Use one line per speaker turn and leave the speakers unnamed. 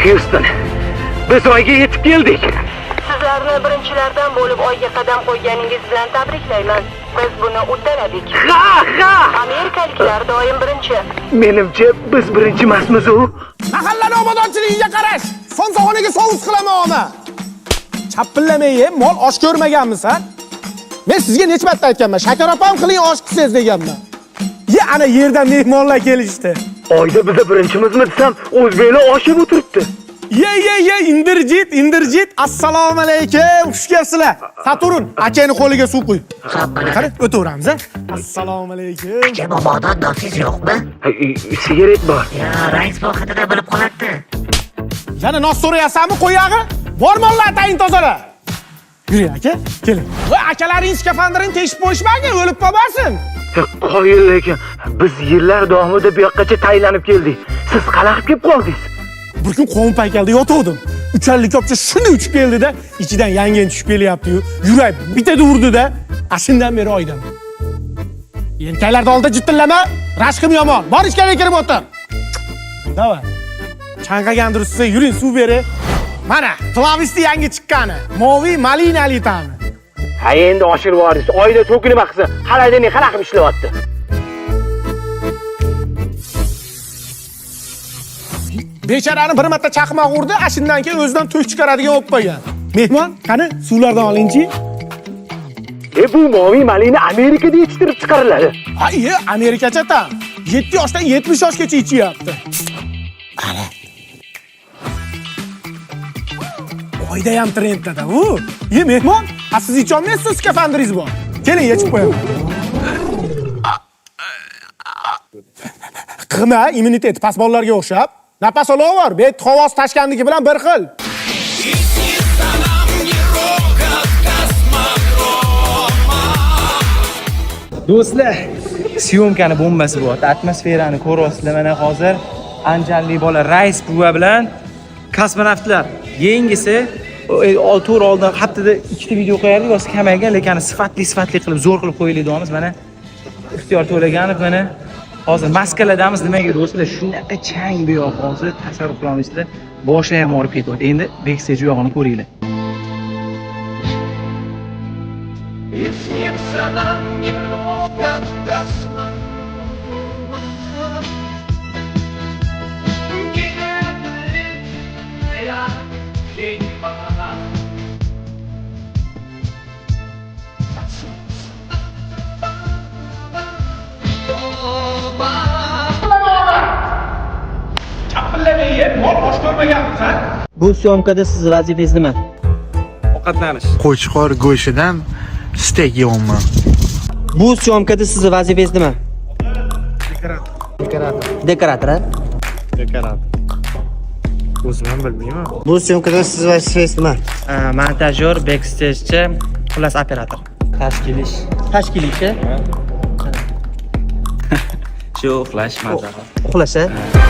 Houston, biz oyga yetib keldik.
Sizlarni birinchilardan bo'lib oyga qadam qo'yganingiz bilan tabriklayman. Biz buni uddaladik.
Ha!
Amerikaliklar doim birinchi.
Menimcha biz birinchi emasmiz u.
Mahallani obodonchiligiga qarash. Somsog'oniga sovus qilaman ona. Chapillamay ye, mol osh ko'rmaganmisan? Men sizga necha marta aytganman, shakar opam qiling osh qilsangiz deganman. Ye, ana yerdan mehmonlar kelishdi.
Oyda biz birinchimizmi desam, o'zbeklar osh yeb o'tiribdi.
Ye, indirjit. Assalomu alaykum. Xush kelibsizlar. Saturn, akani qo'liga suv qo'y. Qani, o'taveramiz, a? Assalomu alaykum.
Aka bobodan dotsiz yo'qmi?
Sigaret bor.
Ya, rais bu haqida bilib qoladi.
Yana nos so'rayapsanmi, qo'yag'i? Bor mollar atayin tozala. Yuring aka, keling. Voy, akalaring skafandrini teshib qo'yishmagan, o'lib qolmasin.
Qoyil lekin biz yillar davomida bu yoqqacha taylanib keldik. Siz qalaqib kelib qoldingiz.
Bir kun qovun paykalda yotuvdim. Ucharlik kopcha shunday uchib keldi-da, ichidan yangen tushib kelyapti-yu. Yurak bitada urdi-da, ashundan beri oydim. Yelkalarda oldida jittillama, rashqim yomon. Bor ichkariga kirib o'tir. Davay. Chanqagan dursiz, yuring suv beri. Mana, klavisti yangi chiqqani. Moviy malinali ta'mi.
Ha endi oshirib yuborsiz. Oyda to'ki nima qilsa, xaladini qanaqib ishlayapti?
Becharani bir marta chaqmoq urdi, ashundan keyin o'zidan to'sh chiqaradigan bo'lib qolgan. Mehmon, qani suvlardan olingchi.
Bu moviy malina Amerikada yetishtirib chiqariladi.
Ha, Amerikacha tam. 7 yoshdan 70 yoshgacha ichyapti. Ana. Oyda ham trenddada u. Mehmon, siz icha olmaysiz, skafandringiz bor. Keling, yechib qo'yaman. Qima, immunitet pasbonlarga o'xshab. Nafas olaver, bet havosi tashkandagi bilan bir xil.
Do'stlar, syomkani bombasi bo'lyapti. Atmosferani ko'ryapsizlar mana hozir. Anjanli bola rais buva bilan kosmonavtlar. Yengisi 6 oy oldin haftada 2 ta video qo'yardik, hozir kamaygan, lekin sifatli qilib zo'r qilib qo'yilayotganmiz. Mana Ixtiyor To'laganov mana hozir maskaladamiz. Nimaga do'stlar, shunaqa chang bu yoq hozir tasavvur qilolmaysizlar. Boshi ham og'rib ketyapti. Endi backstage yo'g'ini ko'ringlar.
Bu syomkada siz vazifangiz nima?
Ovqatlanish.
Qo'chqor go'shtidan steak yeyapman.
Bu syomkada siz vazifangiz nima? Dekorator.
O'zim ham bilmayman.
Bu syomkada siz vazifangiz nima?
Montajyor, backstagechi, xullas operator.
Tashkilchi.
Shu uxlash mazza.
Uxlash.